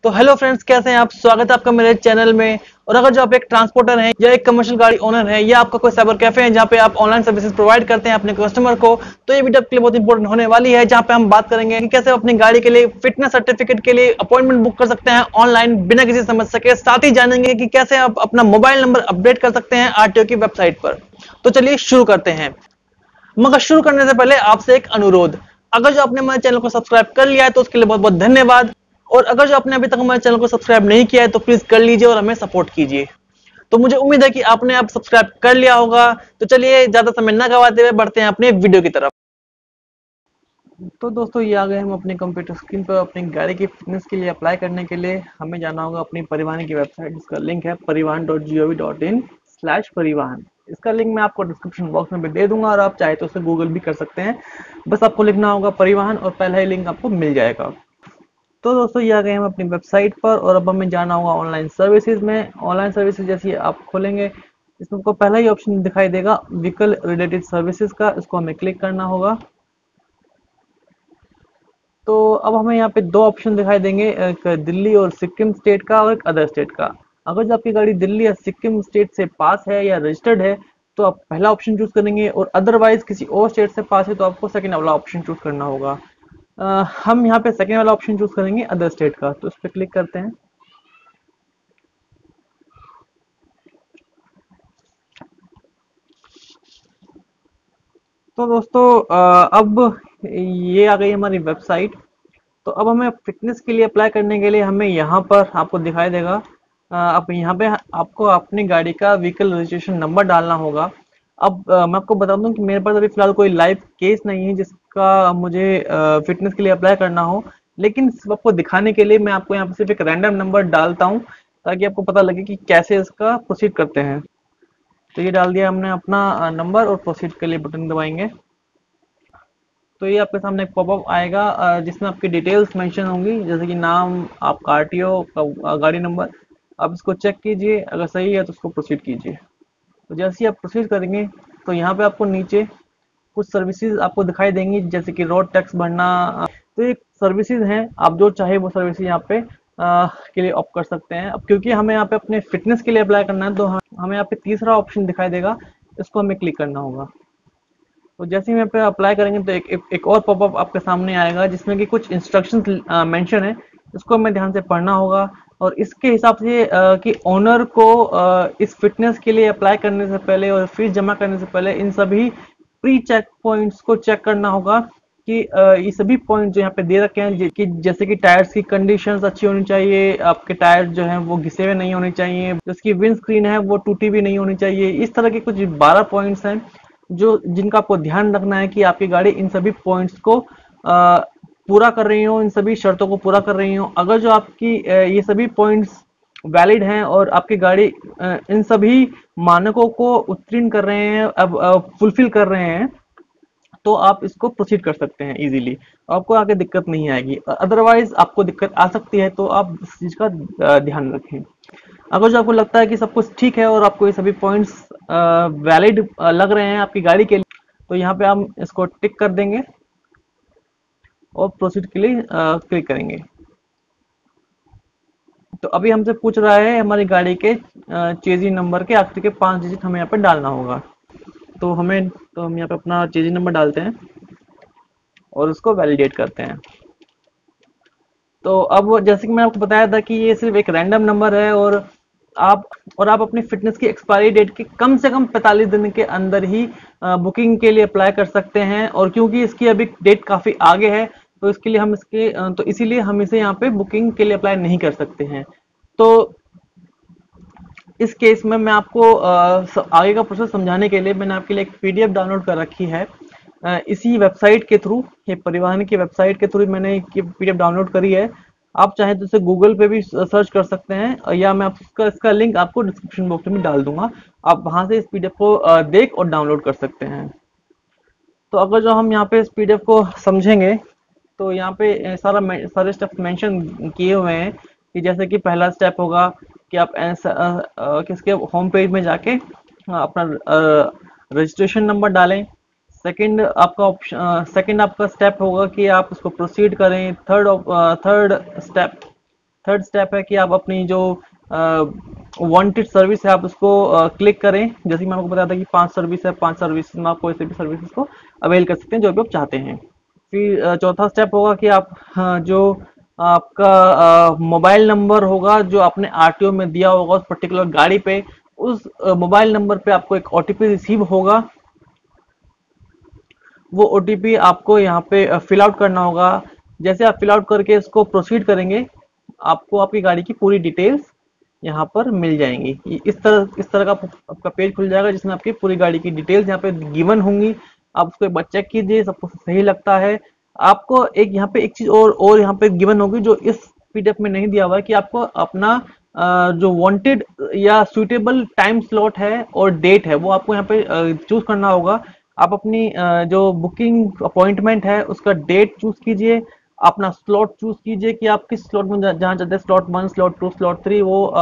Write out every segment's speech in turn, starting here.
तो hello friends, कैसे हैं आप। स्वागत है आपका मेरे चैनल में। और अगर जो आप एक ट्रांसपोर्टर हैं या एक कमर्शियल गाड़ी ओनर है या आपका कोई साइबर कैफे है जहां पे आप ऑनलाइन सर्विसेज प्रोवाइड करते हैं अपने कस्टमर को, तो ये वीडियो आपके लिए बहुत इंपॉर्टेंट होने वाली है, जहां पे हम बात करेंगे कि कैसे आप अपनी गाड़ी के लिए फिटनेस सर्टिफिकेट के लिए अपॉइंटमेंट बुक कर सकते हैं ऑनलाइन बिना किसी समस्या के। साथ ही जानेंगे कि कैसे आप अपना मोबाइल नंबर अपडेट कर सकते हैं आरटीओ की वेबसाइट पर। तो चलिए शुरू करते हैं। मगर शुरू करने से पहले आपसे एक अनुरोध, अगर जो आपने हमारे चैनल को सब्सक्राइब कर लिया है तो उसके लिए बहुत बहुत धन्यवाद। और अगर जो आपने अभी तक हमारे चैनल को सब्सक्राइब नहीं किया है तो प्लीज कर लीजिए और हमें सपोर्ट कीजिए। तो मुझे उम्मीद है कि आपने अब सब्सक्राइब कर लिया होगा। तो चलिए ज्यादा समय न गवाते हुए बढ़ते हैं अपने वीडियो की तरफ। तो दोस्तों, ये आ गए हम अपने कंप्यूटर स्क्रीन पर। अपनी गाड़ी की फिटनेस के लिए अप्लाई करने के लिए हमें जाना होगा अपनी परिवहन की वेबसाइट, जिसका लिंक है परिवहन.gov.in/परिवहन। इसका लिंक मैं आपको डिस्क्रिप्शन बॉक्स में भी दे दूंगा और आप चाहे तो उसे गूगल भी कर सकते हैं। बस आपको लिखना होगा परिवहन और पहला ही लिंक आपको मिल जाएगा। तो दोस्तों, ये आ गए हम अपनी वेबसाइट पर और अब हमें जाना होगा ऑनलाइन सर्विसेज में। ऑनलाइन सर्विसेज जैसे आप खोलेंगे, इसमें आपको पहला ही ऑप्शन दिखाई देगा व्हीकल रिलेटेड सर्विसेज का। इसको हमें क्लिक करना होगा। तो अब हमें यहाँ पे दो ऑप्शन दिखाई देंगे, एक दिल्ली और सिक्किम स्टेट का और एक अदर स्टेट का। अगर जो आपकी गाड़ी दिल्ली या सिक्किम स्टेट से पास है या रजिस्टर्ड है तो आप पहला ऑप्शन चूज करेंगे, और अदरवाइज किसी और स्टेट से पास है तो आपको सेकंड वाला ऑप्शन चूज करना होगा। हम यहाँ पे सेकंड वाला ऑप्शन चूज करेंगे अदर स्टेट का, तो इस पर क्लिक करते हैं। तो दोस्तों, अब ये आ गई हमारी वेबसाइट। तो अब हमें फिटनेस के लिए अप्लाई करने के लिए हमें यहाँ पर आपको दिखाई देगा, अब यहाँ पे आपको अपनी गाड़ी का व्हीकल रजिस्ट्रेशन नंबर डालना होगा। अब मैं आपको बता दूं कि मेरे पास अभी फिलहाल कोई लाइव केस नहीं है जिसका मुझे फिटनेस के लिए अप्लाई करना हो, लेकिन सिर्फ आपको दिखाने के लिए मैं आपको यहाँ पे सिर्फ एक रैंडम नंबर डालता हूँ ताकि आपको पता लगे कि कैसे इसका प्रोसीड करते हैं। तो ये डाल दिया हमने अपना नंबर और प्रोसीड के लिए बटन दबाएंगे। तो ये आपके सामने एक पॉपअप आएगा जिसमें आपकी डिटेल्स मेंशन होंगी, जैसे कि नाम, आपका आरटीओ का गाड़ी नंबर। आप इसको चेक कीजिए, अगर सही है तो उसको प्रोसीड कीजिए। तो जैसे ही आप प्रोसीड करेंगे तो यहाँ पे आपको नीचे कुछ सर्विसेज आपको दिखाई देंगी, जैसे कि रोड टैक्स भरना। तो ये सर्विसेज हैं, आप जो चाहे वो सर्विसेज यहाँ पे के लिए ऑप्ट कर सकते हैं। अब क्योंकि हमें यहाँ पे अपने फिटनेस के लिए अप्लाई करना है तो हमें यहाँ पे तीसरा ऑप्शन दिखाई देगा, इसको हमें क्लिक करना होगा। तो जैसे ही हम पे अप्लाई करेंगे तो एक और पॉपअप आपके सामने आएगा जिसमें कि कुछ इंस्ट्रक्शंस मेंशन है, इसको हमें ध्यान से पढ़ना होगा। और इसके हिसाब से कि ओनर को इस फिटनेस के लिए अप्लाई करने से पहले और फीस जमा करने से पहले इन सभी प्री चेक पॉइंट्स को चेक करना होगा कि ये सभी पॉइंट जो यहाँ पे दे रखे हैं, कि जैसे कि टायर्स की कंडीशंस अच्छी होनी चाहिए, आपके टायर जो हैं वो घिसे हुए नहीं होने चाहिए, जिसकी विंड स्क्रीन है वो टूटी भी नहीं होनी चाहिए। इस तरह के कुछ 12 पॉइंट्स हैं जो जिनका आपको ध्यान रखना है कि आपकी गाड़ी इन सभी पॉइंट्स को पूरा कर रही हो, इन सभी शर्तों को पूरा कर रही हो। अगर जो आपकी ये सभी पॉइंट्स वैलिड हैं और आपकी गाड़ी इन सभी मानकों को उत्तीर्ण कर रहे हैं, अब फुलफिल कर रहे हैं, तो आप इसको प्रोसीड कर सकते हैं इजीली, आपको आगे दिक्कत नहीं आएगी। अदरवाइज आपको दिक्कत आ सकती है, तो आप इस चीज का ध्यान रखें। अगर जो आपको लगता है कि सब कुछ ठीक है और आपको ये सभी पॉइंट्स वैलिड लग रहे हैं आपकी गाड़ी के लिए, तो यहाँ पे हम इसको टिक कर देंगे और प्रोसीड के लिए क्लिक करेंगे। तो अभी हमसे पूछ रहा है हमारी गाड़ी के चेजी नंबर के आखिर के 5 डिजिट हमें यहाँ पे डालना होगा। तो हम यहाँ पे अपना चेजी नंबर डालते हैं और उसको वैलिडेट करते हैं। तो अब जैसे कि मैं आपको बताया था कि ये सिर्फ एक रैंडम नंबर है और आप अपनी फिटनेस की एक्सपायरी डेट के कम से कम 45 दिन के अंदर ही बुकिंग के लिए अप्लाई कर सकते हैं। और क्योंकि इसकी अभी डेट काफी आगे है तो इसके लिए हम तो इसीलिए हम इसे यहाँ पे बुकिंग के लिए अप्लाई नहीं कर सकते हैं। तो इस केस में मैं आपको आगे का प्रोसेस समझाने के लिए मैंने आपके लिए एक पीडीएफ डाउनलोड कर रखी है। इसी वेबसाइट के थ्रू, ये परिवहन की वेबसाइट के थ्रू मैंने पीडीएफ डाउनलोड करी है। आप चाहे तो इसे गूगल पे भी सर्च कर सकते हैं, या मैं इसका लिंक आपको डिस्क्रिप्शन बॉक्स में डाल दूंगा। आप वहां से इस पीडीएफ को देख और डाउनलोड कर सकते हैं। तो अगर जो हम यहाँ पे इस पीडीएफ को समझेंगे तो यहाँ पे सारे स्टेप्स मेंशन किए हुए हैं, कि जैसे कि पहला स्टेप होगा कि आप किसके होम पेज में जाके अपना रजिस्ट्रेशन नंबर डालें। सेकंड आपका स्टेप होगा कि आप उसको प्रोसीड करें। थर्ड स्टेप थर्ड स्टेप है कि आप अपनी जो वांटेड सर्विस है आप उसको क्लिक करें। जैसे कि मैं आपको बताया था कि 5 सर्विस है, 5 सर्विस में आप कोई से भी सर्विसेज को अवेल कर सकते हैं जो भी आप चाहते हैं। फिर चौथा स्टेप होगा कि आप जो आपका मोबाइल नंबर होगा जो आपने आरटीओ में दिया होगा उस पर्टिकुलर गाड़ी पे, उस मोबाइल नंबर पे आपको एक ओटीपी रिसीव होगा। वो ओटीपी आपको यहाँ पे फिल आउट करना होगा। जैसे आप फिल आउट करके इसको प्रोसीड करेंगे, आपको आपकी गाड़ी की पूरी डिटेल्स यहाँ पर मिल जाएंगी। इस तरह का आपका पेज खुल जाएगा जिसमें आपकी पूरी गाड़ी की डिटेल्स यहाँ पे गिवन होंगी। आप उसको एक बार चेक कीजिए, सब कुछ सही लगता है। आपको एक यहाँ पे एक चीज और यहाँ पे गिवन होगी जो इस पीडीएफ में नहीं दिया हुआ है, कि आपको अपना जो वांटेड या सुटेबल टाइम स्लॉट है और डेट है वो आपको यहाँ पे चूज करना होगा। आप अपनी जो बुकिंग अपॉइंटमेंट है उसका डेट चूज कीजिए, अपना स्लॉट चूज कीजिए कि आप किस स्लॉट में जहाँ चाहते हैं, स्लॉट 1, स्लॉट 2, स्लॉट 3। वो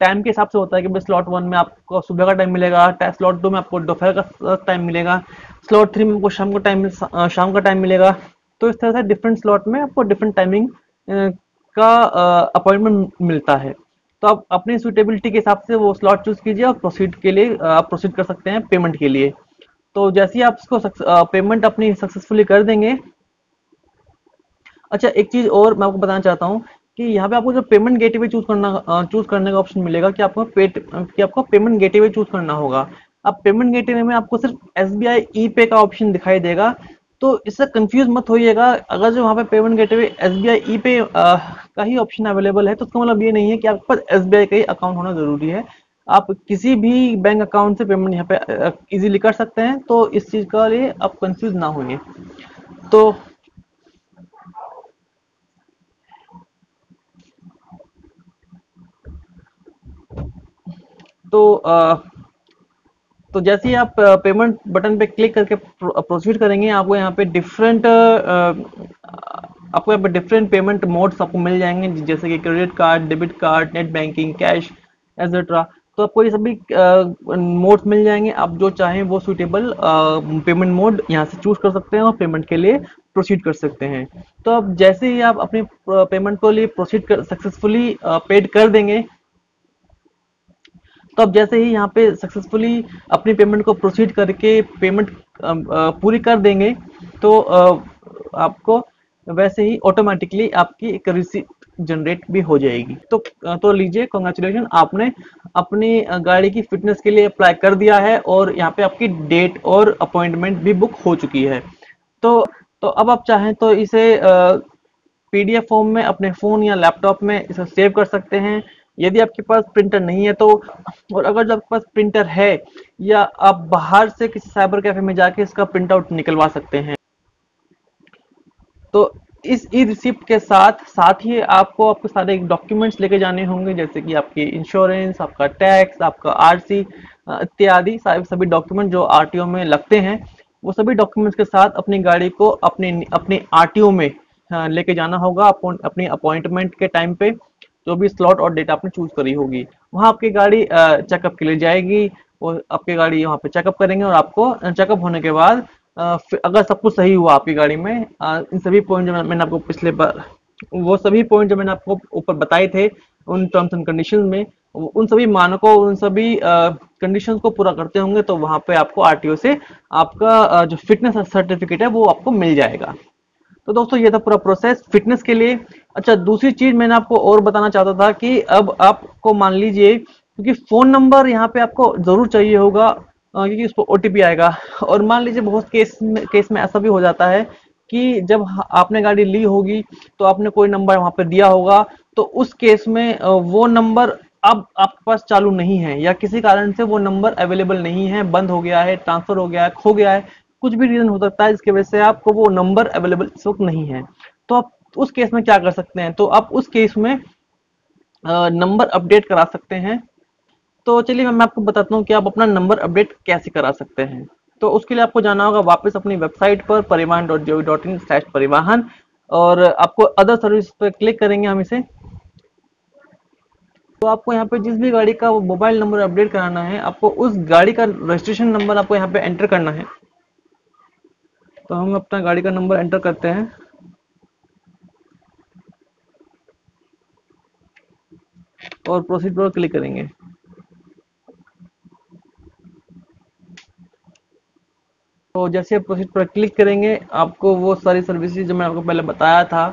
टाइम के हिसाब से होता है कि भाई स्लॉट 1 में आपको सुबह का टाइम मिलेगा, स्लॉट 2 में आपको दोपहर का टाइम मिलेगा, स्लॉट 3 में आपको शाम का टाइम मिलेगा। तो इस तरह से डिफरेंट स्लॉट में आपको डिफरेंट टाइमिंग का अपॉइंटमेंट मिलता है। तो आप अपनी सुटेबिलिटी के हिसाब से वो स्लॉट चूज कीजिए और प्रोसीड के लिए आप प्रोसीड कर सकते हैं पेमेंट के लिए। तो जैसे ही आप इसको पेमेंट अपनी सक्सेसफुली कर देंगे। अच्छा, एक चीज और मैं आपको बताना चाहता हूँ कि यहाँ पे आपको जो पेमेंट गेटवे चूज करने का ऑप्शन मिलेगा कि आपको पेमेंट गेटवे चूज करना होगा। अब पेमेंट गेटवे में आपको सिर्फ एसबीआई ई पे का ऑप्शन दिखाई देगा। तो इससे कंफ्यूज मत होइएगा। अगर जो वहाँ पे पेमेंट गेटवे एसबीआई ई पे का ही ऑप्शन अवेलेबल है तो उसका मतलब ये नहीं है कि आपके पास एसबीआई का ही अकाउंट होना जरूरी है। आप किसी भी बैंक अकाउंट से पेमेंट यहाँ पे इजीली कर सकते हैं। तो इस चीज का लिए आप कंफ्यूज ना होइए। तो तो तो जैसे ही आप पेमेंट बटन पे क्लिक करके प्रोसीड करेंगे, आपको यहाँ पे डिफरेंट पेमेंट मोड्स आपको मिल जाएंगे, जैसे कि credit card, debit card, net banking, cash, etcetera. तो आपको ये सभी मोड्स मिल जाएंगे। आप जो चाहें वो सुटेबल पेमेंट मोड यहाँ से चूज कर सकते हैं और पेमेंट के लिए प्रोसीड कर सकते हैं। तो अब जैसे ही आप अपनी पेमेंट को लिए प्रोसीड कर सक्सेसफुली पेड कर देंगे, तो अब जैसे ही यहाँ पे सक्सेसफुली अपनी पेमेंट को प्रोसीड करके पेमेंट पूरी कर देंगे, तो आपको वैसे ही ऑटोमेटिकली आपकी एक रिसीप्ट जनरेट भी हो जाएगी। तो लीजिए, कॉन्ग्रेचुलेशन, आपने अपनी गाड़ी की फिटनेस के लिए अप्लाई कर दिया है और यहाँ पे आपकी डेट और अपॉइंटमेंट भी बुक हो चुकी है। तो तो अब आप चाहें तो इसे पीडीएफ फॉर्म में अपने फोन या लैपटॉप में इसे सेव कर सकते हैं, यदि आपके पास प्रिंटर नहीं है तो। और अगर जो आपके पास प्रिंटर है, या आप बाहर से किसी साइबर कैफे में जाके इसका प्रिंट आउट निकलवा सकते हैं। तो इस ई रिसिप्ट के साथ साथ ही आपको आपके सारे डॉक्यूमेंट्स लेके जाने होंगे, जैसे कि आपकी इंश्योरेंस, आपका टैक्स, आपका आरसी इत्यादि सारे सभी डॉक्यूमेंट जो आरटीओ में लगते हैं। वो सभी डॉक्यूमेंट्स के साथ अपनी गाड़ी को अपने अपने आरटीओ में लेके जाना होगा अपनी अपॉइंटमेंट के टाइम पे। जो भी स्लॉट और डेट आपने चूज करी होगी, वहां आपकी गाड़ी चेकअप के लिए जाएगी। वो आपकी गाड़ी वहां पे चेकअप करेंगे और आपको चेकअप होने के बाद फिर अगर सब कुछ सही हुआ आपकी गाड़ी में, इन सभी पॉइंट जो मैंने आपको पिछले बार वो सभी पॉइंट जो मैंने आपको ऊपर बताए थे उन टर्म्स एंड कंडीशंस में, उन सभी मानकों, उन सभी कंडीशंस को पूरा करते होंगे, तो वहां पे आपको आरटीओ से आपका जो फिटनेस सर्टिफिकेट है वो आपको मिल जाएगा। तो दोस्तों, ये था पूरा प्रोसेस फिटनेस के लिए। अच्छा, दूसरी चीज मैंने आपको और बताना चाहता था कि अब आपको मान लीजिए, क्योंकि फोन नंबर यहाँ पे आपको जरूर चाहिए होगा, क्योंकि उस पर ओटीपी आएगा। और मान लीजिए बहुत केस में ऐसा भी हो जाता है कि जब आपने गाड़ी ली होगी तो आपने कोई नंबर वहां पे दिया होगा, तो उस केस में वो नंबर अब आपके पास चालू नहीं है, या किसी कारण से वो नंबर अवेलेबल नहीं है, बंद हो गया है, ट्रांसफर हो गया है, खो गया है। कुछ भी रीजन हो सकता है जिसकी वजह से आपको वो नंबर अवेलेबल इस वक्त नहीं है। तो आप उस केस में क्या कर सकते हैं, तो आप उस केस में नंबर अपडेट करा सकते हैं। तो चलिए मैं आपको बताता हूँ कि आप अपना नंबर अपडेट कैसे करा सकते हैं। तो उसके लिए आपको जाना होगा वापस अपनी वेबसाइट पर परिवहन.gov.in/परिवहन, और आपको अदर सर्विस पर क्लिक करेंगे हम इसे। तो आपको यहाँ पे जिस भी गाड़ी का वो मोबाइल नंबर अपडेट कराना है, आपको उस गाड़ी का रजिस्ट्रेशन नंबर आपको यहाँ पे एंटर करना है। तो हम अपना गाड़ी का नंबर एंटर करते हैं। और प्रोसीड पर क्लिक करेंगे। तो जैसे आप प्रोसीड पर क्लिक करेंगे आपको वो सारी सर्विसेज जो मैं आपको पहले बताया था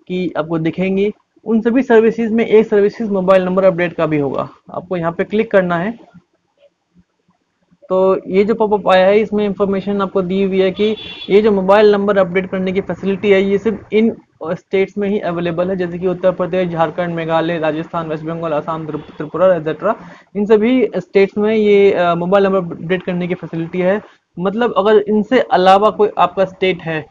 कि आपको दिखेंगी। उन सभी सर्विसेज में एक सर्विसेज मोबाइल नंबर अपडेट का भी होगा। आपको यहाँ पे क्लिक करना है। तो ये जो पॉपअप आया है इसमें इंफॉर्मेशन आपको दी हुई है कि ये जो मोबाइल नंबर अपडेट करने की फैसिलिटी है ये सिर्फ इन स्टेट्स में ही अवेलेबल है, जैसे कि उत्तर प्रदेश, झारखंड, मेघालय, राजस्थान, वेस्ट बंगाल, असम, त्रिपुरा एक्सेट्रा। इन सभी स्टेट्स में ये मोबाइल नंबर अपडेट करने की फैसिलिटी है। मतलब अगर इनसे अलावा कोई आपका स्टेट है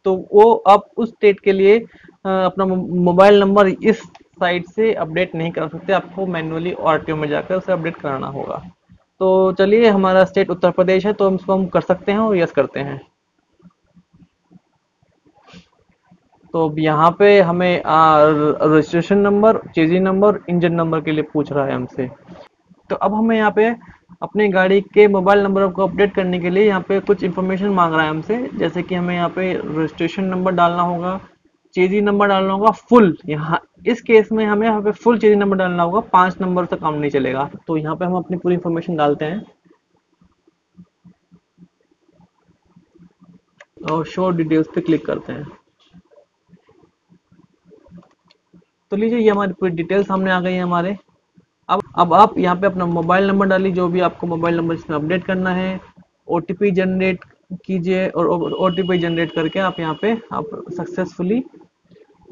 तो वो आप उस स्टेट के लिए अपना मोबाइल नंबर इस साइट से अपडेट नहीं करा सकते, आपको मैन्युअली आरटीओ में जाकर उसे अपडेट कराना होगा। तो चलिए, हमारा स्टेट उत्तर प्रदेश है तो हम इसको कर सकते हैं और यस करते हैं। तो अब यहाँ पे हमें registration number, चेजी number, engine number के लिए पूछ रहा है हमसे। तो अब हमें यहाँ पे अपनी गाड़ी के मोबाइल नंबर को अपडेट करने के लिए यहाँ पे कुछ इन्फॉर्मेशन मांग रहा है हमसे, जैसे कि हमें यहाँ पे रजिस्ट्रेशन नंबर डालना होगा, चेजी नंबर डालना होगा फुल। यहाँ इस केस में हमें यहाँ पे फुल चेजी नंबर डालना होगा, 5 नंबर से काम नहीं चलेगा। तो यहाँ पे हम अपनी पूरी इन्फॉर्मेशन डालते हैं और शो डिटेल्स पे क्लिक करते हैं। तो लीजिए, ये हमारी पूरी डिटेल्स सामने आ गई है हमारे। अब आप यहाँ पे अपना मोबाइल नंबर डालिए, जो भी आपको मोबाइल नंबर इसमें अपडेट करना है। ओटीपी जनरेट कीजिए और ओटीपी जनरेट करके आप यहाँ पे आप सक्सेसफुली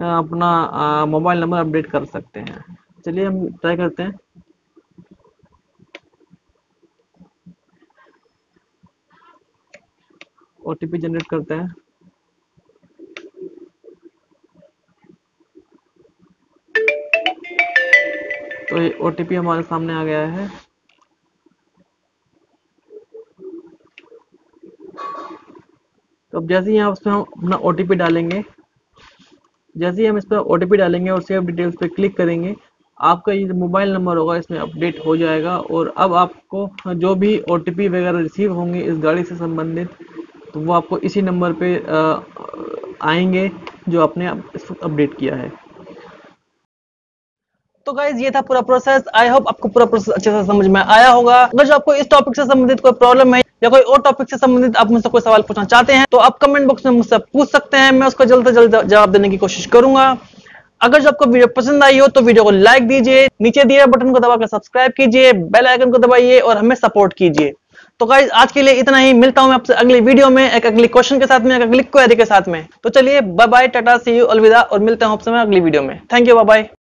अपना मोबाइल नंबर अपडेट कर सकते हैं। चलिए हम ट्राई करते हैं। ओटीपी जनरेट करते हैं। तो ये ओटीपी हमारे सामने आ गया है। तो अब जैसे ही यहाँ उसमें हम अपना ओटीपी डालेंगे, जैसे ही हम इस पर ओटीपी डालेंगे और सेव डिटेल्स पे क्लिक करेंगे, आपका ये मोबाइल नंबर होगा इसमें अपडेट हो जाएगा। और अब आपको जो भी ओटीपी वगैरह रिसीव होंगे इस गाड़ी से संबंधित, तो वो आपको इसी नंबर पे आएंगे जो आपने अपडेट किया है। तो गाइज ये था पूरा प्रोसेस। आई होप आपको पूरा प्रोसेस अच्छे से समझ में आया होगा। अगर जो आपको इस टॉपिक से संबंधित कोई प्रॉब्लम है या कोई और टॉपिक से संबंधित आप मुझसे कोई सवाल पूछना चाहते हैं तो आप कमेंट बॉक्स में मुझसे पूछ सकते हैं, मैं उसको जल्द से जल्द जवाब देने की कोशिश करूंगा। अगर जो आपको वीडियो पसंद आई हो तो वीडियो को लाइक दीजिए, नीचे दिए बटन को दबाकर सब्सक्राइब कीजिए, बेल आइकन को दबाइए और हमें सपोर्ट कीजिए। तो गाइज आज के लिए इतना ही। मिलता हूं मैं आपसे अगली वीडियो में एक अगली क्वेश्चन के साथ में, एक अगली क्वेरी के साथ में। तो चलिए bye bye, tata, see you, अलविदा, और मिलते हैं आपसे मैं अगली वीडियो में। Thank you, bye bye.